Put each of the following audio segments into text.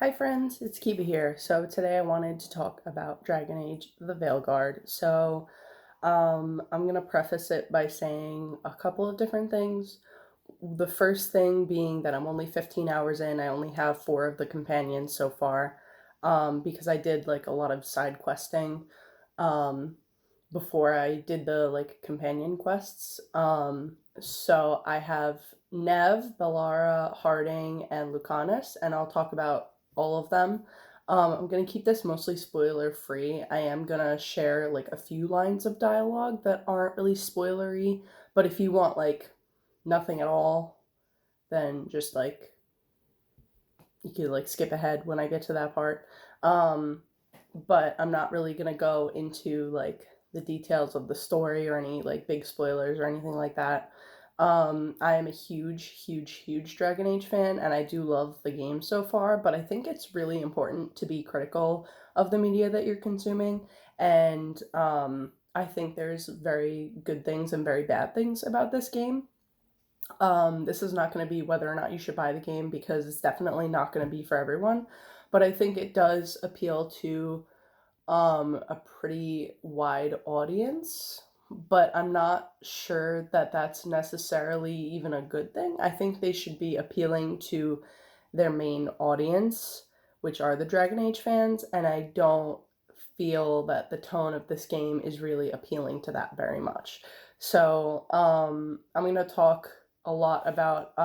Hi friends, it's Kiba here. So today I wanted to talk about Dragon Age the Veilguard. I'm gonna preface it by saying a couple of different things. The first thing being that I'm only 15 hours in. I only have four of the companions so far, because I did like a lot of side questing um, before I did the like companion quests. So I have Nev, Bellara, Harding, and Lucanus, and I'll talk about all of them. I'm gonna keep this mostly spoiler free. I am gonna share like a few lines of dialogue that aren't really spoilery, but if you want like nothing at all, then just like you could like skip ahead when I get to that part. Um, but I'm not really gonna go into like the details of the story or any like big spoilers or anything like that. I am a huge Dragon Age fan, and I do love the game so far, but I think it's really important to be critical of the media that you're consuming. And I think there's very good things and very bad things about this game. This is not going to be whether or not you should buy the game because it's definitely not going to be for everyone. But I think it does appeal to a pretty wide audience. But I'm not sure that that's necessarily even a good thing. I think they should be appealing to their main audience, which are the Dragon Age fans, and I don't feel that the tone of this game is really appealing to that very much. I'm going to talk a lot about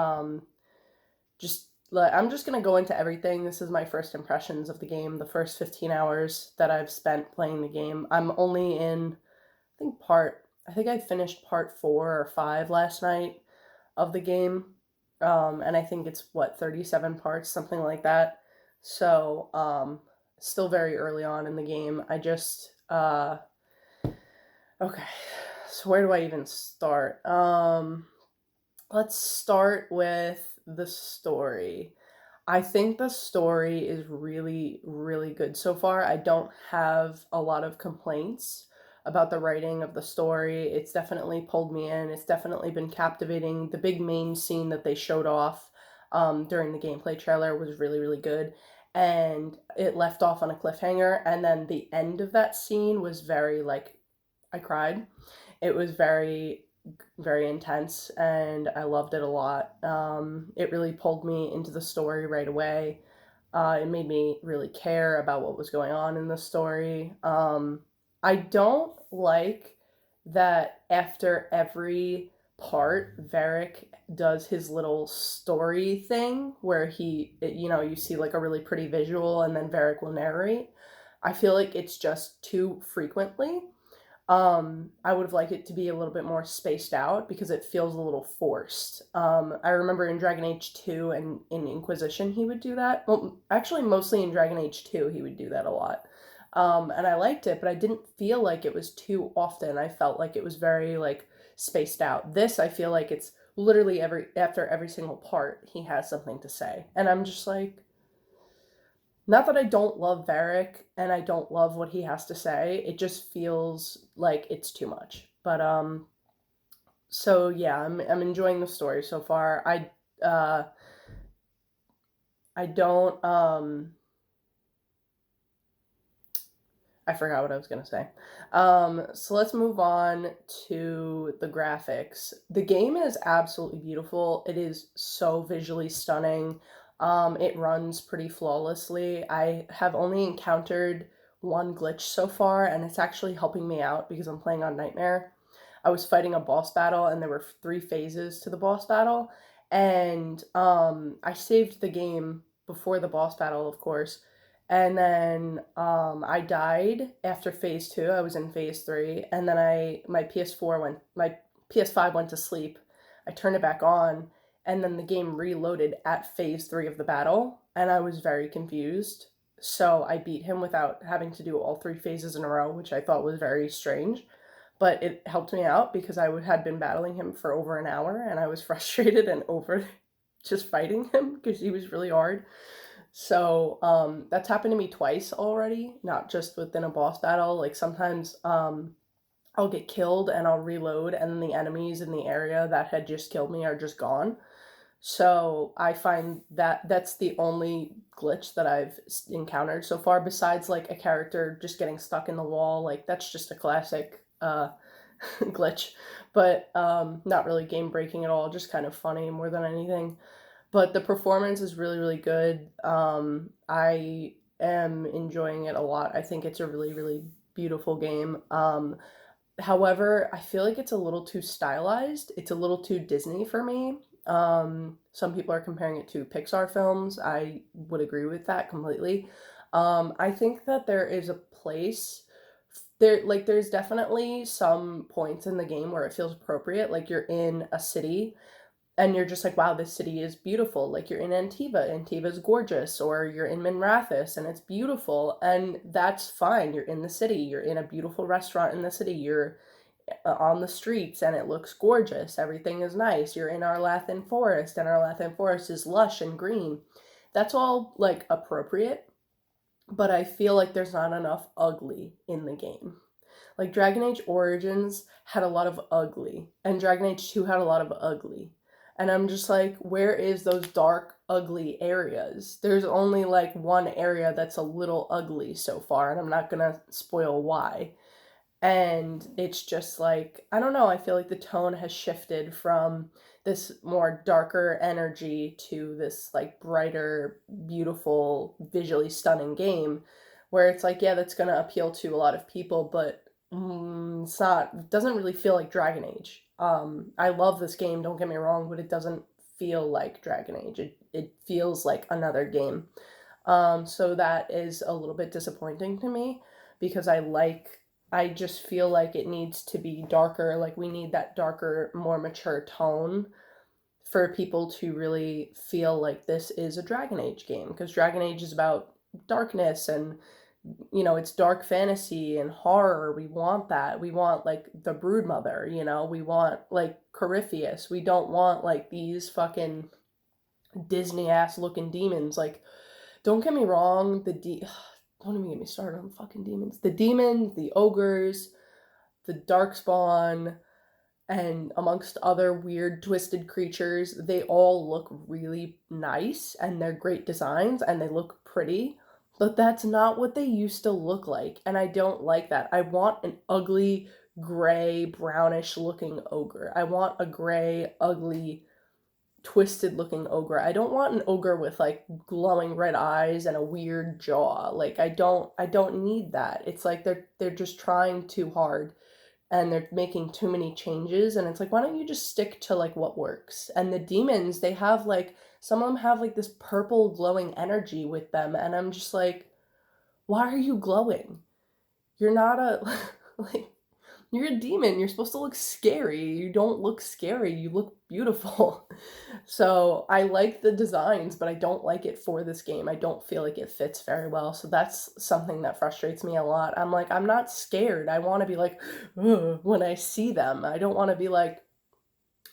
just like I'm just gonna go into everything. This is my first impressions of the game, the first 15 hours that I've spent playing the game. I'm only in I think I finished part 4 or 5 last night of the game. And I think it's what 37 parts, something like that. Still very early on in the game. Okay. So where do I even start? Let's start with the story. I think the story is really good so far. I don't have a lot of complaints about the writing of the story. It's definitely pulled me in. It's definitely been captivating. The big main scene that they showed off during the gameplay trailer was really good. And it left off on a cliffhanger. And then the end of that scene was very, like, I cried. It was very intense, and I loved it a lot. It really pulled me into the story right away. It made me really care about what was going on in the story. I don't like that after every part, Varric does his little story thing where you see like a really pretty visual and then Varric will narrate. I feel like it's just too frequently. I would have liked it to be a little bit more spaced out because it feels a little forced. I remember in Dragon Age 2 and in Inquisition he would do that. Well, actually, mostly in Dragon Age 2 he would do that a lot. And I liked it, but I didn't feel like it was too often. I felt like it was very like spaced out. This I feel like it's literally after every single part he has something to say, and I'm just like, not that I don't love Varric and I don't love what he has to say. It just feels like it's too much. So yeah, I'm enjoying the story so far. I don't I forgot what I was gonna say. So let's move on to the graphics. The game is absolutely beautiful. It is so visually stunning. It runs pretty flawlessly. I have only encountered one glitch so far, and it's actually helping me out because I'm playing on Nightmare. I was fighting a boss battle, and there were 3 phases to the boss battle, and I saved the game before the boss battle, of course, and then I died after phase 2. I was in phase 3, and then my PS5 went to sleep. I turned it back on, and then the game reloaded at phase 3 of the battle, and I was very confused. So I beat him without having to do all 3 phases in a row, which I thought was very strange. But it helped me out because had been battling him for over an hour, and I was frustrated and over just fighting him because he was really hard. That's happened to me twice already, not just within a boss battle. Like sometimes I'll get killed and I'll reload, and then the enemies in the area that had just killed me are just gone. So I find that that's the only glitch that I've encountered so far, besides like a character just getting stuck in the wall. Like that's just a classic glitch, but not really game breaking at all, just kind of funny more than anything. But the performance is really, really good. I am enjoying it a lot. I think it's a really, really beautiful game. However, I feel like it's a little too stylized. It's a little too Disney for me. Some people are comparing it to Pixar films. I would agree with that completely. I think that there is a place there, like, there's definitely some points in the game where it feels appropriate. Like, you're in a city and you're just like, wow, this city is beautiful. Like, you're in Antiva, Antiva's gorgeous, or you're in Minrathous and it's beautiful, and that's fine. You're in the city, you're in a beautiful restaurant in the city, you're on the streets and it looks gorgeous. Everything is nice. You're in Arlathan Forest and Arlathan Forest is lush and green. That's all like appropriate, but I feel like there's not enough ugly in the game. Like Dragon Age Origins had a lot of ugly, and Dragon Age 2 had a lot of ugly. And I'm just like, where is those dark, ugly areas? There's only like one area that's a little ugly so far, and I'm not gonna spoil why. And it's just like, I don't know, I feel like the tone has shifted from this more darker energy to this like brighter, beautiful, visually stunning game where it's like, yeah, that's going to appeal to a lot of people, but it's not, it doesn't really feel like Dragon Age. I love this game, don't get me wrong, but it doesn't feel like Dragon Age. It feels like another game. So that is a little bit disappointing to me because I just feel like it needs to be darker. Like, we need that darker, more mature tone for people to really feel like this is a Dragon Age game. Because Dragon Age is about darkness and, it's dark fantasy and horror. We want that. We want, like, the Broodmother, We want, like, Corypheus. We don't want, like, these fucking Disney ass looking demons. Like, don't get me wrong, don't even get me started on fucking demons. The demons, the ogres, the darkspawn, and amongst other weird twisted creatures, they all look really nice and they're great designs and they look pretty, but that's not what they used to look like, and I don't like that. I want an ugly, gray, brownish looking ogre. I want a gray, ugly, twisted looking ogre. I don't want an ogre with like glowing red eyes and a weird jaw. Like, I don't need that. It's like they're just trying too hard and they're making too many changes, and it's like, why don't you just stick to like what works? And the demons, they have like, some of them have like this purple glowing energy with them, and I'm just like, why are you glowing? You're not a like, you're a demon. You're supposed to look scary. You don't look scary. You look beautiful. So I like the designs, but I don't like it for this game. I don't feel like it fits very well. So that's something that frustrates me a lot. I'm like, I'm not scared. I want to be like, ugh, when I see them. I don't want to be like,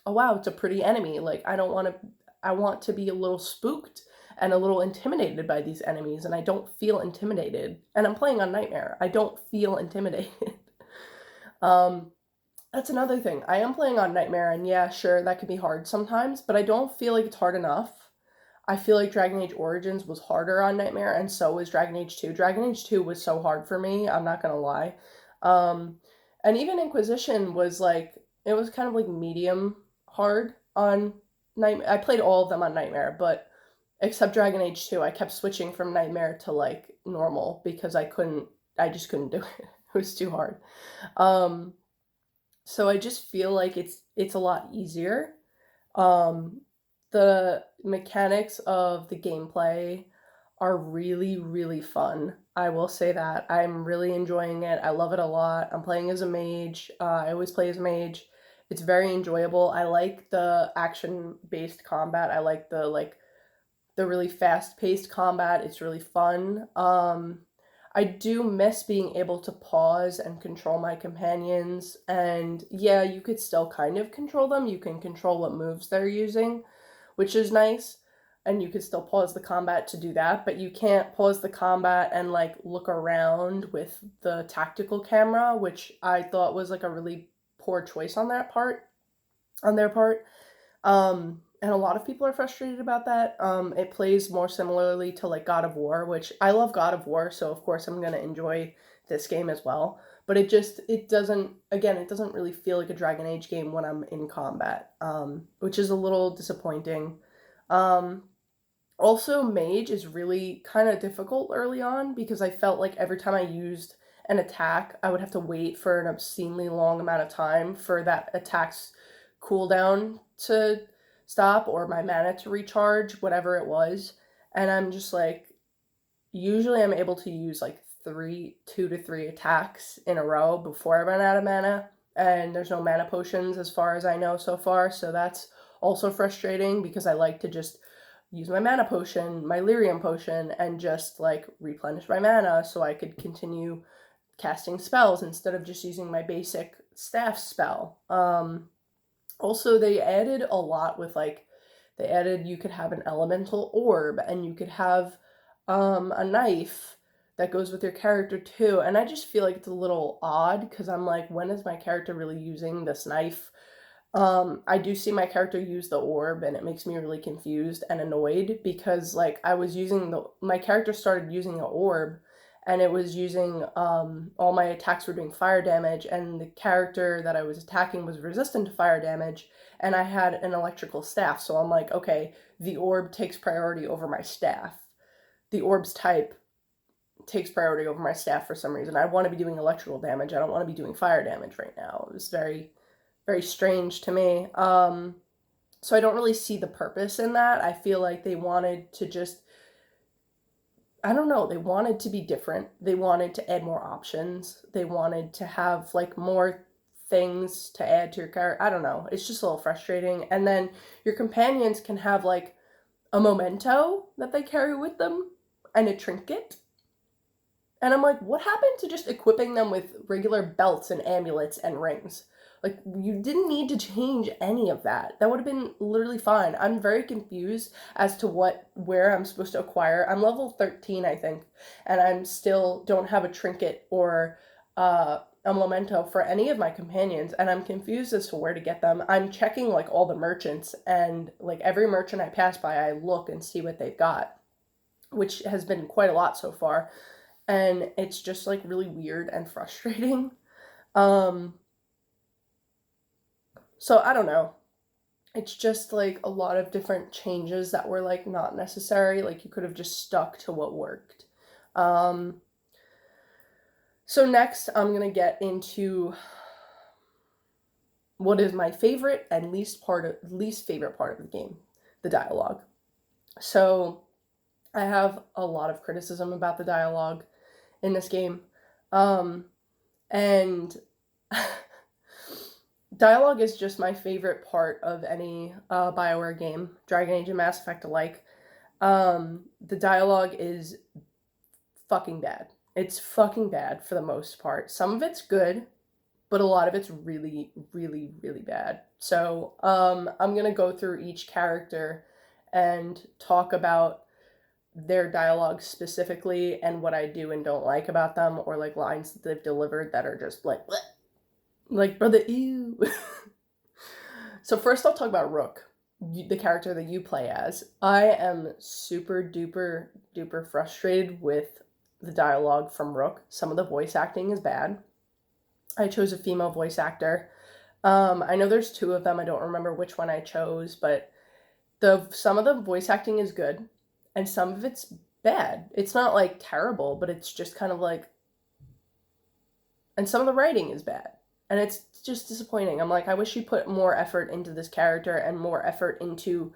oh wow, it's a pretty enemy. Like, I want to be a little spooked and a little intimidated by these enemies, and I don't feel intimidated. And I'm playing on Nightmare. I don't feel intimidated. Um, that's another thing. I am playing on Nightmare, and yeah, sure, that can be hard sometimes, but I don't feel like it's hard enough. I feel like Dragon Age Origins was harder on Nightmare, and so was Dragon Age 2. Dragon Age 2 was so hard for me, I'm not gonna lie. Um, and even Inquisition was like, it was kind of like medium hard on Nightmare. I played all of them on Nightmare, but except Dragon Age 2, I kept switching from Nightmare to like normal because I just couldn't do it. It was too hard. Um, so I just feel like it's a lot easier. Um, the mechanics of the gameplay are really, really fun. I will say that. I'm really enjoying it. I love it a lot. I'm playing as a mage. I always play as a mage. It's very enjoyable. I like the action-based combat. I like the really fast-paced combat. It's really fun. I do miss being able to pause and control my companions, and yeah, you could still kind of control them. You can control what moves they're using, which is nice, and you could still pause the combat to do that, but you can't pause the combat and like look around with the tactical camera, which I thought was like a really poor choice on their part. and a lot of people are frustrated about that. It plays more similarly to like God of War, which I love God of War, so of course I'm gonna enjoy this game as well. But it doesn't, again, it doesn't really feel like a Dragon Age game when I'm in combat, which is a little disappointing. Um, Also, Mage is really kind of difficult early on because I felt like every time I used an attack, I would have to wait for an obscenely long amount of time for that attack's cooldown to stop or my mana to recharge, whatever it was. And I'm just like, usually I'm able to use like 2 to 3 attacks in a row before I run out of mana. And there's no mana potions as far as I know so far. So that's also frustrating because I like to just use my mana potion, my lyrium potion, and just like replenish my mana so I could continue casting spells instead of just using my basic staff spell. Also, they added a lot with like, they added you could have an elemental orb and you could have a knife that goes with your character too. And I just feel like it's a little odd because I'm like, when is my character really using this knife? I do see my character use the orb and it makes me really confused and annoyed because like my character started using the orb and it was using all my attacks were doing fire damage and the character that I was attacking was resistant to fire damage and I had an electrical staff. So I'm like, okay, the orb takes priority over my staff. The orb's type takes priority over my staff for some reason. I want to be doing electrical damage. I don't want to be doing fire damage right now. It was very, very strange to me. So I don't really see the purpose in that. I feel like they wanted to just, I don't know, they wanted to be different. They wanted to add more options. They wanted to have like more things to add to your character. I don't know. It's just a little frustrating. And then your companions can have like a memento that they carry with them and a trinket. And I'm like, what happened to just equipping them with regular belts and amulets and rings? Like, you didn't need to change any of that. That would have been literally fine. I'm very confused as to where I'm supposed to acquire. I'm level 13, I think, and I'm still don't have a trinket or a memento for any of my companions, and I'm confused as to where to get them. I'm checking, like, all the merchants, and, like, every merchant I pass by, I look and see what they've got, which has been quite a lot so far, and it's just, like, really weird and frustrating. Um, So I don't know. It's just like a lot of different changes that were like not necessary. Like you could have just stuck to what worked. Um, so next I'm gonna get into what is my favorite and least favorite part of the game, the dialogue. So I have a lot of criticism about the dialogue in this game. And dialogue is just my favorite part of any BioWare game, Dragon Age and Mass Effect alike. The dialogue is fucking bad. It's fucking bad for the most part. Some of it's good, but a lot of it's really, really, really bad. So I'm gonna go through each character and talk about their dialogue specifically and what I do and don't like about them, or like lines that they've delivered that are just like, bleh. Like, brother, ew. So first I'll talk about Rook, the character that you play as. I am super duper duper frustrated with the dialogue from Rook. Some of the voice acting is bad. I chose a female voice actor. I know there's two of them. I don't remember which one I chose, but some of the voice acting is good, and some of it's bad. It's not like terrible, but it's just kind of like, and some of the writing is bad. And it's just disappointing. I'm like, I wish she put more effort into this character and more effort into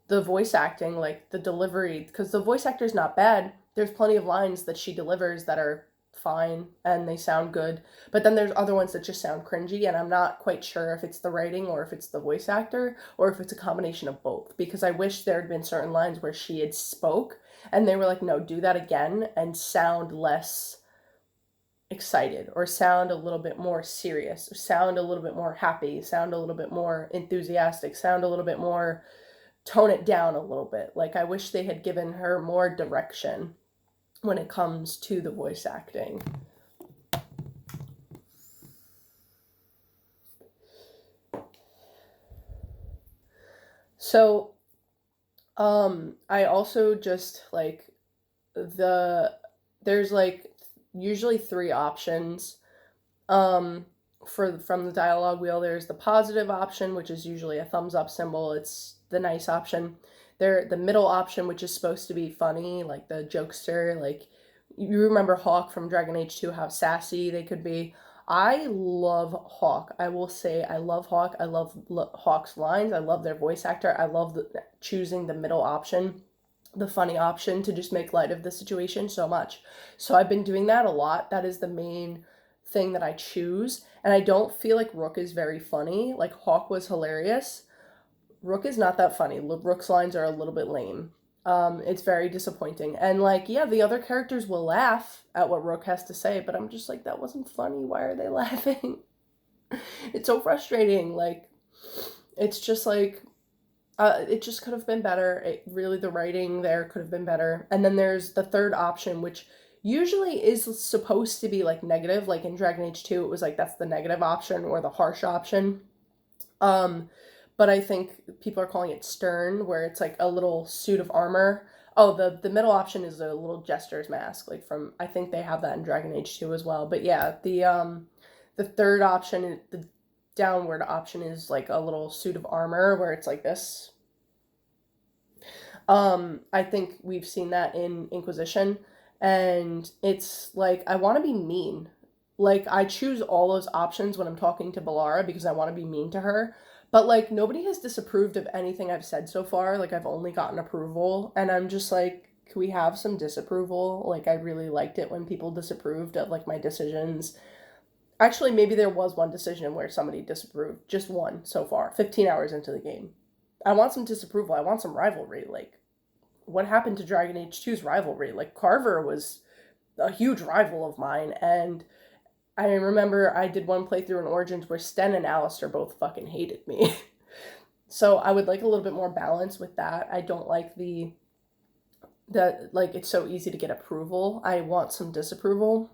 the voice acting, like the delivery, because the voice actor is not bad. There's plenty of lines that she delivers that are fine and they sound good. But then there's other ones that just sound cringy, and I'm not quite sure if it's the writing or if it's the voice actor or if it's a combination of both. Because I wish there had been certain lines where she had spoke and they were like, no, do that again and sound less excited or sound a little bit more serious, or sound a little bit more happy, sound a little bit more enthusiastic, sound a little bit more, tone it down a little bit. Like I wish they had given her more direction when it comes to the voice acting. So, I also just like the there's like usually three options um for from the dialogue wheel. There's the positive option, which is usually a thumbs up symbol. It's the nice option. There the middle option, which is supposed to be funny, like the jokester, like you remember Hawk from Dragon Age 2, how sassy they could be. I love Hawk. I will say I love Hawk. I love Hawk's lines. I love their voice actor. I love choosing the middle option, the funny option, to just make light of the situation so much. So I've been doing that a lot. That is the main thing that I choose. And I don't feel like Rook is very funny. Like Hawk was hilarious. Rook is not that funny. Rook's lines are a little bit lame. It's very disappointing. And like, yeah, the other characters will laugh at what Rook has to say, but I'm just like, that wasn't funny. Why are they laughing? It's so frustrating. Like, it's just like, it just could have been better. It really, the writing there could have been better. And then there's the third option, which usually is supposed to be like negative. Like in Dragon Age 2, it was like that's the negative option or the harsh option. Um, but I think people are calling it stern, where it's like a little suit of armor. Oh, the middle option is a little jester's mask, like from I think they have that in Dragon Age 2 as well. But yeah, the third option, the downward option, is like a little suit of armor where it's like this. I think we've seen that in Inquisition, and it's like I want to be mean. Like I choose all those options when I'm talking to Balara because I want to be mean to her. But like nobody has disapproved of anything I've said so far. Like I've only gotten approval, and I'm just like, can we have some disapproval? Like I really liked it when people disapproved of like my decisions. Actually, maybe there was one decision where somebody disapproved, just one so far, 15 hours into the game. I want some disapproval. I want some rivalry. Like what happened to Dragon Age 2's rivalry? Like Carver was a huge rival of mine, and I remember I did one playthrough in Origins where Sten and Alistair both fucking hated me. So I would like a little bit more balance with that. I don't like like it's so easy to get approval. I want some disapproval.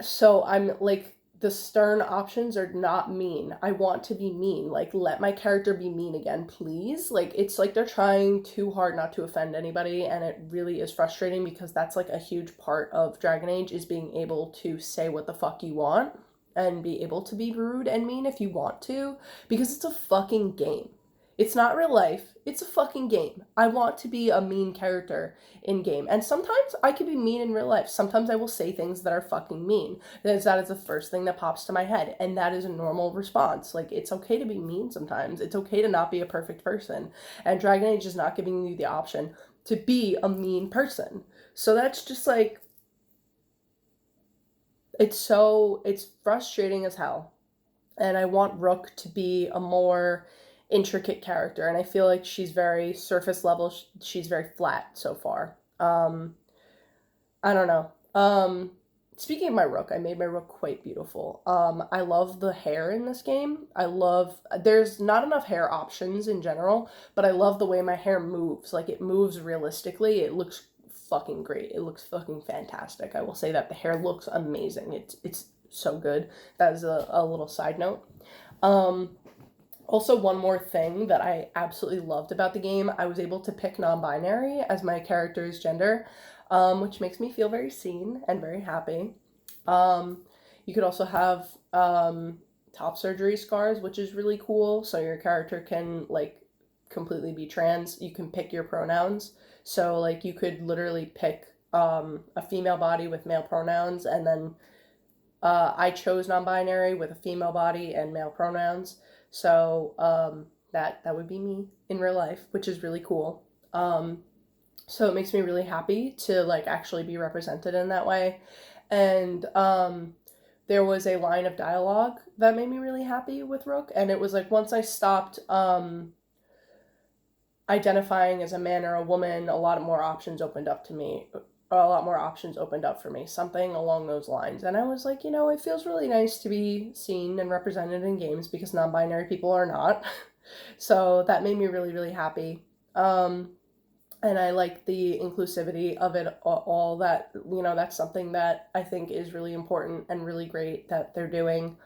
So I'm like the stern options are not mean. I want to be mean. Like let my character be mean again, please. Like it's like they're trying too hard not to offend anybody, and it really is frustrating because that's like a huge part of Dragon Age, is being able to say what the fuck you want and be able to be rude and mean if you want to, because it's a fucking game. It's not real life. It's a fucking game. I want to be a mean character in game. And sometimes I can be mean in real life. Sometimes I will say things that are fucking mean. That is the first thing that pops to my head. And that is a normal response. Like, it's okay to be mean sometimes. It's okay to not be a perfect person. And Dragon Age is not giving you the option to be a mean person. So that's just like, it's frustrating as hell. And I want Rook to be a more intricate character, and I feel like she's very surface level. She's very flat so far. I don't know. Speaking of my Rook, I made my Rook quite beautiful. I love the hair in this game. There's not enough hair options in general, but I love the way my hair moves. Like, it moves realistically. It looks fucking great. It looks fucking fantastic. I will say that the hair looks amazing. It's so good. That is a little side note. Um, Also, one more thing that I absolutely loved about the game, I was able to pick non-binary as my character's gender, which makes me feel very seen and very happy. Um, you could also have top surgery scars, which is really cool. So your character can like completely be trans. You can pick your pronouns. So like you could literally pick a female body with male pronouns, and then I chose non-binary with a female body and male pronouns. So that would be me in real life, which is really cool. So it makes me really happy to like actually be represented in that way. And there was a line of dialogue that made me really happy with Rook, and it was like once I stopped identifying as a man or a woman, a lot more options opened up to me. A lot more options opened up for me, something along those lines. And I was like, it feels really nice to be seen and represented in games because non-binary people are not. So that made me really, really happy. And I like the inclusivity of it all, that, that's something that I think is really important and really great that they're doing.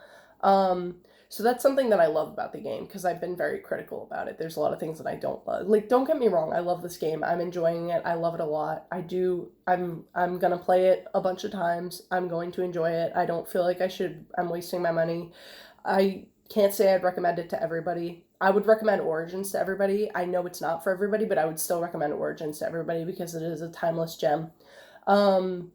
So that's something that I love about the game because I've been very critical about it. There's a lot of things that I don't love. Like, don't get me wrong, I love this game. I'm enjoying it. I love it a lot. I do. I'm gonna play it a bunch of times. I'm going to enjoy it. I don't feel like I'm wasting my money. I can't say I'd recommend it to everybody. I would recommend Origins to everybody. I know it's not for everybody, but I would still recommend Origins to everybody because it is a timeless gem. Um,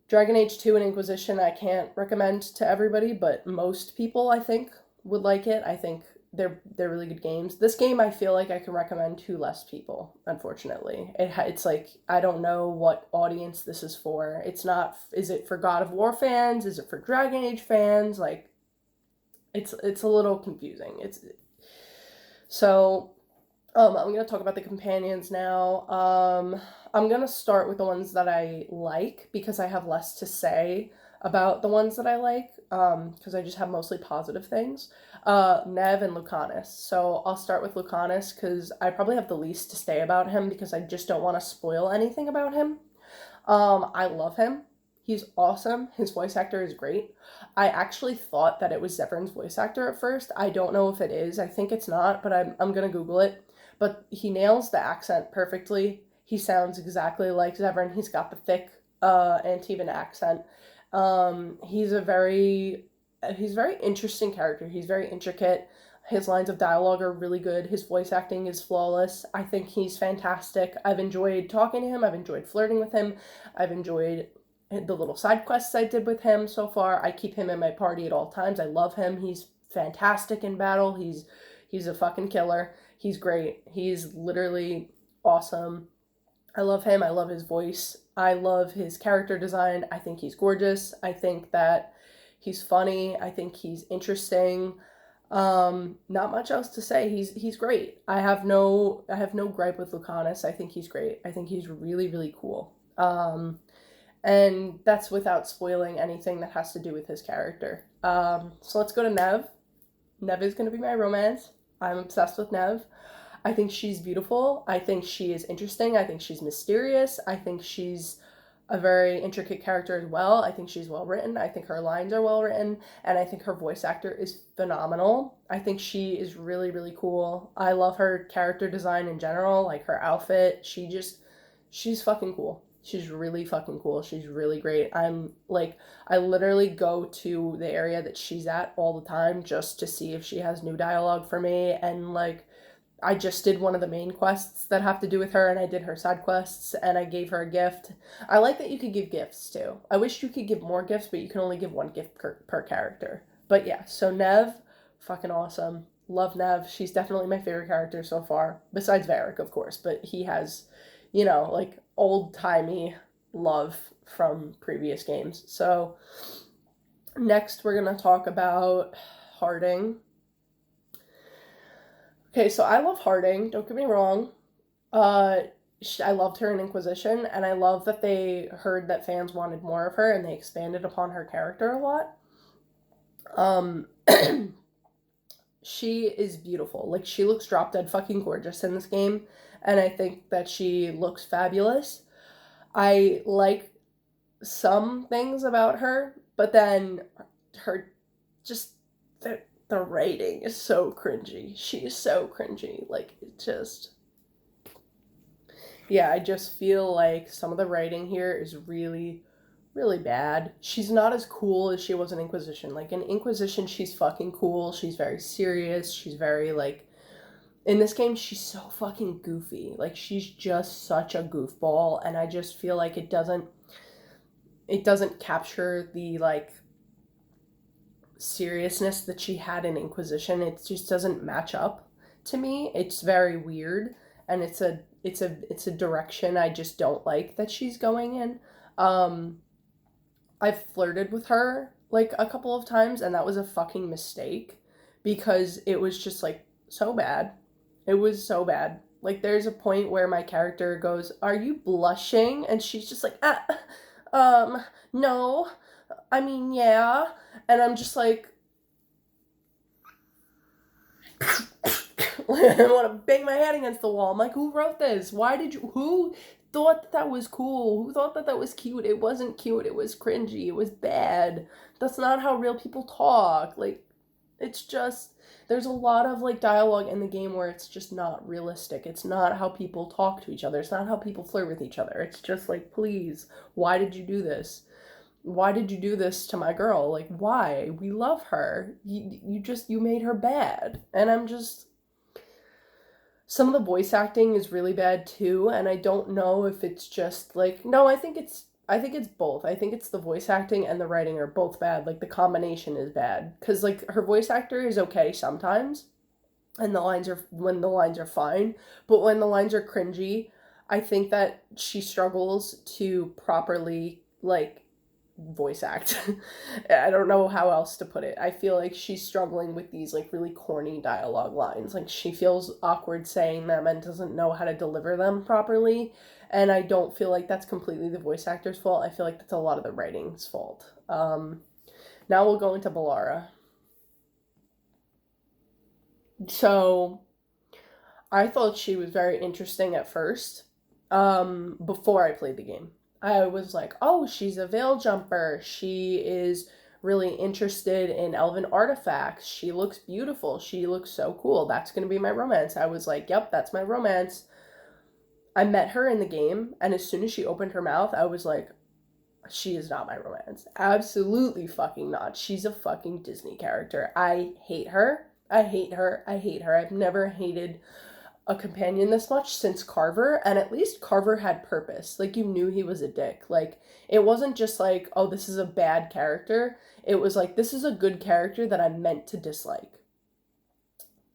Dragon Age 2 and Inquisition I can't recommend to everybody, but most people I think would like it. I think they're really good games. This game I feel like I can recommend to less people, unfortunately. It's like I don't know what audience this is for. It's not, is it for God of War fans? Is it for Dragon Age fans? Like it's a little confusing. It's so I'm gonna talk about the companions now. I'm gonna start with the ones that I like because I have less to say about the ones that I like. Because I just have mostly positive things. Nev and Lucanus. So I'll start with Lucanus because I probably have the least to say about him because I just don't want to spoil anything about him. I love him. He's awesome. His voice actor is great. I actually thought that it was Zevran's voice actor at first. I don't know if it is. I think it's not, but I'm gonna Google it. But he nails the accent perfectly. He sounds exactly like Zevran. He's got the thick Antivan accent. He's a very interesting character. He's very intricate. His lines of dialogue are really good. His voice acting is flawless. I think he's fantastic. I've enjoyed talking to him. I've enjoyed flirting with him. I've enjoyed the little side quests I did with him so far. I keep him in my party at all times. I love him. He's fantastic in battle. He's a fucking killer. He's great. He's literally awesome. I love him. I love his voice. I love his character design. I think he's gorgeous. I think that he's funny. I think he's interesting. Not much else to say. He's great. I have no gripe with Lucanus. I think he's great. I think he's really, really cool. And that's without spoiling anything that has to do with his character. So let's go to Nev. Nev is going to be my romance. I'm obsessed with Nev. I think she's beautiful. I think she is interesting. I think she's mysterious. I think she's a very intricate character as well. I think she's well written. I think her lines are well written. And I think her voice actor is phenomenal. I think she is really, really cool. I love her character design in general, like her outfit. She's fucking cool. She's really fucking cool. She's really great. I literally go to the area that she's at all the time just to see if she has new dialogue for me. And like, I just did one of the main quests that have to do with her, and I did her side quests, and I gave her a gift. I like that you could give gifts too. I wish you could give more gifts, but you can only give one gift per character. But yeah, so Nev, fucking awesome. Love Nev. She's definitely my favorite character so far, besides Varric, of course, but he has, like old-timey love from previous games. So next we're going to talk about Harding. Okay, so I love Harding, don't get me wrong. I loved her in Inquisition, and I love that they heard that fans wanted more of her and they expanded upon her character a lot. Um, she is beautiful. Like, she looks drop dead fucking gorgeous in this game, and I think that she looks fabulous. I like some things about her, but then her just the writing is so cringy. She is so cringy. Like, it just. Yeah, I just feel like some of the writing here is really, really bad. She's not as cool as she was in Inquisition. Like, in Inquisition, she's fucking cool. She's very serious. She's very, like. In this game, she's so fucking goofy. Like, she's just such a goofball, and I just feel like it doesn't capture the, like, seriousness that she had in Inquisition. It just doesn't match up to me. It's very weird, and it's a direction I just don't like that she's going in. I've flirted with her like a couple of times, and that was a fucking mistake because it was just like so bad. It was so bad. Like, there's a point where my character goes, "Are you blushing?" And she's just like, no. I mean, yeah." And I'm just like, I want to bang my head against the wall. I'm like, who wrote this? Who thought that was cool? Who thought that was cute? It wasn't cute. It was cringy. It was bad. That's not how real people talk. Like, It's just, there's a lot of like dialogue in the game where it's just not realistic. It's not how people talk to each other. It's not how people flirt with each other. It's just like, please, why did you do this? Why did you do this to my girl? Like, why? We love her. You made her bad. And I'm just, some of the voice acting is really bad too, and I don't know if it's just like, no, I think it's both. I think it's the voice acting and the writing are both bad. Like the combination is bad cuz like her voice actor is okay sometimes and the lines are when the lines are fine, but when the lines are cringy, I think that she struggles to properly like voice act. I don't know how else to put it. I feel like she's struggling with these like really corny dialogue lines. Like she feels awkward saying them and doesn't know how to deliver them properly. And I don't feel like that's completely the voice actor's fault. I feel like that's a lot of the writing's fault. Now we'll go into Balara. So I thought she was very interesting at first, before I played the game. I was like, oh, she's a veil jumper. She is really interested in elven artifacts. She looks beautiful. She looks so cool. That's going to be my romance. I was like, yep, that's my romance. I met her in the game, and as soon as she opened her mouth, I was like, she is not my romance. Absolutely fucking not. She's a fucking Disney character. I hate her. I hate her. I hate her. I've never hated a companion this much since Carver, and at least Carver had purpose. Like, you knew he was a dick. Like, it wasn't just like, oh, this is a bad character. It was like, this is a good character that I'm meant to dislike.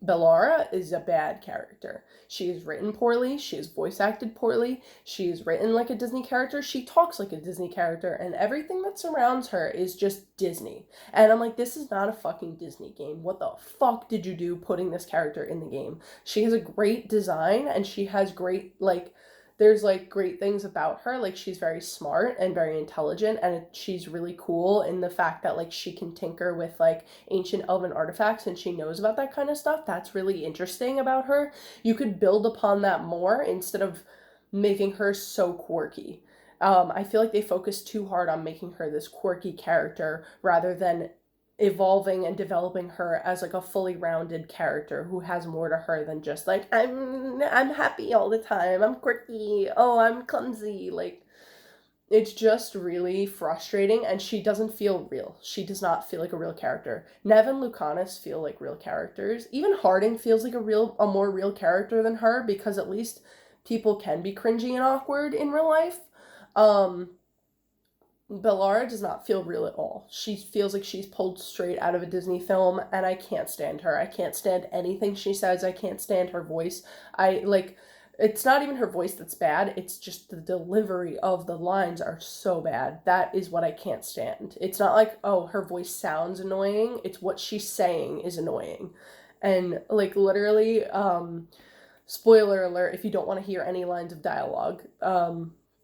Bellara is a bad character. She is written poorly, she is voice acted poorly, she is written like a Disney character, she talks like a Disney character, and everything that surrounds her is just Disney. And I'm like, this is not a fucking Disney game. What the fuck did you do putting this character in the game? She has a great design and she has great, like, there's like great things about her. Like she's very smart and very intelligent, and she's really cool in the fact that like she can tinker with like ancient elven artifacts and she knows about that kind of stuff. That's really interesting about her. You could build upon that more instead of making her so quirky. I feel like they focus too hard on making her this quirky character rather than evolving and developing her as like a fully rounded character who has more to her than just like I'm happy all the time, I'm quirky, oh, I'm clumsy. Like, it's just really frustrating, and she doesn't feel real. She does not feel like a real character. Nev and Lucanus feel like real characters. Even Harding feels like a more real character than her, because at least people can be cringy and awkward in real life. Um, Bellara does not feel real at all. She feels like she's pulled straight out of a Disney film, and I can't stand her. I can't stand anything she says. I can't stand her voice. I like, it's not even her voice that's bad, it's just the delivery of the lines are so bad. That is what I can't stand. It's not like, oh, her voice sounds annoying, it's what she's saying is annoying. And like literally, spoiler alert, if you don't want to hear any lines of dialogue,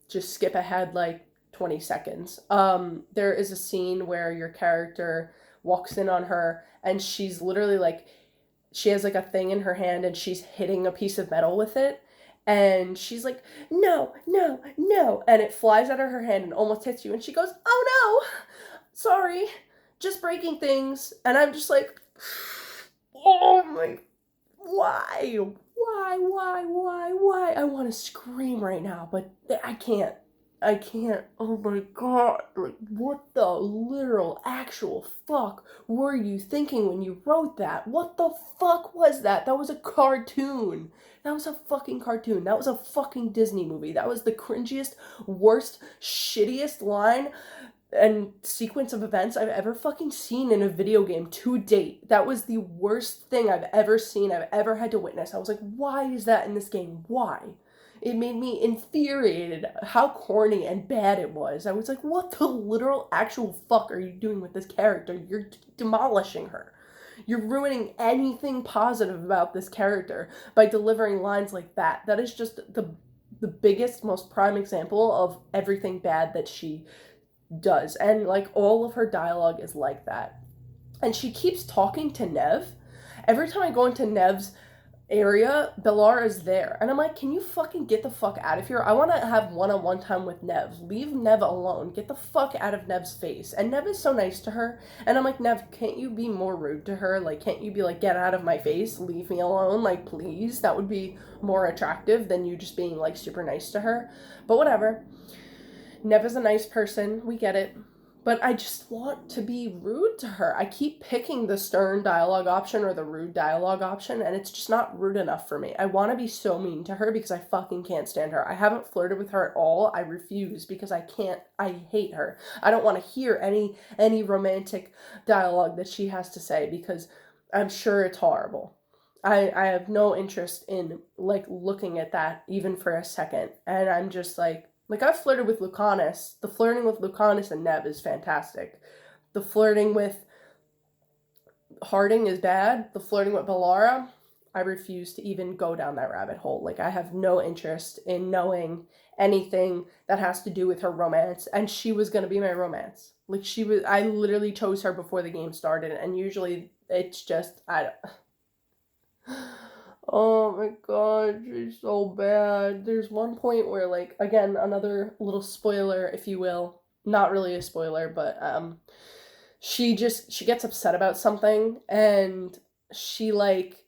just skip ahead like 20 seconds. There is a scene where your character walks in on her and she's literally like, she has like a thing in her hand and she's hitting a piece of metal with it. And she's like, no, no, no. And it flies out of her hand and almost hits you. And she goes, oh no, sorry, just breaking things. And I'm just like, oh my, why? Why? I want to scream right now, but I can't. I can't. Oh my god. Like, what the literal actual fuck were you thinking when you wrote that? What the fuck was that? That was a cartoon. That was a fucking cartoon. That was a fucking Disney movie. That was the cringiest, worst, shittiest line and sequence of events I've ever fucking seen in a video game to date. That was the worst thing I've ever seen, I've ever had to witness. I was like, why is that in this game? Why? It made me infuriated how corny and bad it was. I was like, what the literal actual fuck are you doing with this character? You're demolishing her. You're ruining anything positive about this character by delivering lines like that. That is just the biggest, most prime example of everything bad that she does. And like all of her dialogue is like that. And she keeps talking to Nev. Every time I go into Nev's area, Bellara is there. And I'm like, can you fucking get the fuck out of here? I want to have one-on-one time with Nev. Leave Nev alone. Get the fuck out of Nev's face. And Nev is so nice to her. And I'm like, Nev, can't you be more rude to her? Like, can't you be like, get out of my face? Leave me alone. Like, please. That would be more attractive than you just being like super nice to her. But whatever. Nev is a nice person. We get it. But I just want to be rude to her. I keep picking the stern dialogue option or the rude dialogue option, and it's just not rude enough for me. I want to be so mean to her because I fucking can't stand her. I haven't flirted with her at all. I refuse because I can't. I hate her. I don't want to hear any romantic dialogue that she has to say because I'm sure it's horrible. I have no interest in like looking at that even for a second. And I'm just like I've flirted with Lucanus. The flirting with Lucanus and Neb is fantastic. The flirting with Harding is bad. The flirting with Bellara, I refuse to even go down that rabbit hole. Like I have no interest in knowing anything that has to do with her romance. And she was gonna be my romance. Like I literally chose her before the game started, and usually it's just I don't. Oh my god, she's so bad. There's one point where, like, again, another little spoiler, if you will. Not really a spoiler, but she gets upset about something and she like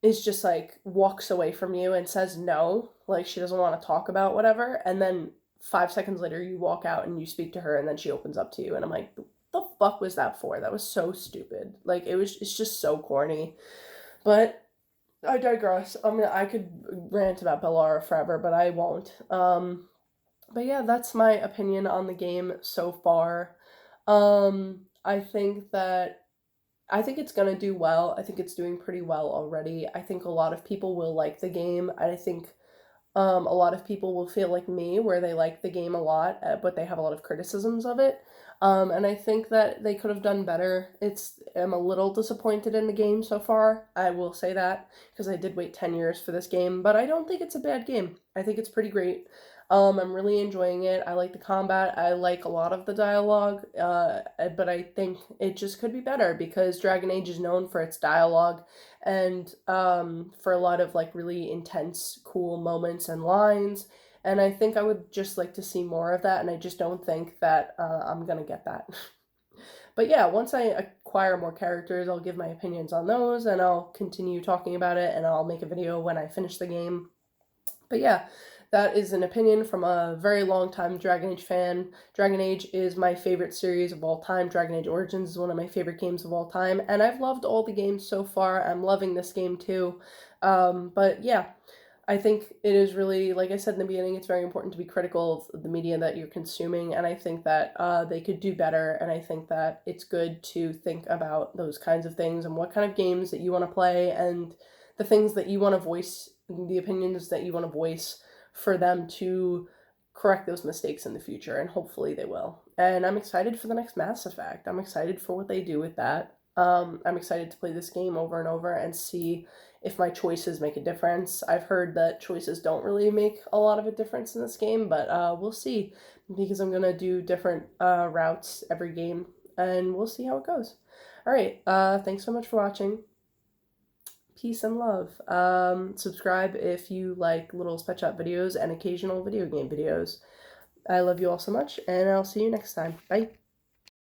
is just like walks away from you and says no, like she doesn't want to talk about whatever, and then 5 seconds later you walk out and you speak to her and then she opens up to you and I'm like, the fuck was that for? That was so stupid. Like it's just so corny. But I digress. I mean, I could rant about Bellara forever, but I won't. But yeah, that's my opinion on the game so far. I think that I think it's gonna do well. I think it's doing pretty well already. I think a lot of people will like the game. I think a lot of people will feel like me, where they like the game a lot, but they have a lot of criticisms of it. And I think that they could have done better. I'm a little disappointed in the game so far. I will say that because I did wait 10 years for this game, but I don't think it's a bad game. I think it's pretty great. I'm really enjoying it. I like the combat. I like a lot of the dialogue, but I think it just could be better because Dragon Age is known for its dialogue and for a lot of like really intense, cool moments and lines. And I think I would just like to see more of that, and I just don't think that I'm gonna get that. But yeah, once I acquire more characters, I'll give my opinions on those, and I'll continue talking about it, and I'll make a video when I finish the game. But yeah, that is an opinion from a very long time Dragon Age fan. Dragon Age is my favorite series of all time. Dragon Age Origins is one of my favorite games of all time, and I've loved all the games so far. I'm loving this game too. But yeah, I think it is really, like I said in the beginning, it's very important to be critical of the media that you're consuming, and I think that they could do better, and I think that it's good to think about those kinds of things and what kind of games that you want to play and the things that you want to voice, the opinions that you want to voice for them to correct those mistakes in the future, and hopefully they will. And I'm excited for the next Mass Effect. I'm excited for what they do with that. I'm excited to play this game over and over and see if my choices make a difference. I've heard that choices don't really make a lot of a difference in this game, but we'll see because I'm gonna do different routes every game, and we'll see how it goes. All right, thanks so much for watching. Peace and love. Subscribe if you like little Pet Shop videos and occasional video game videos. I love you all so much, and I'll see you next time. Bye.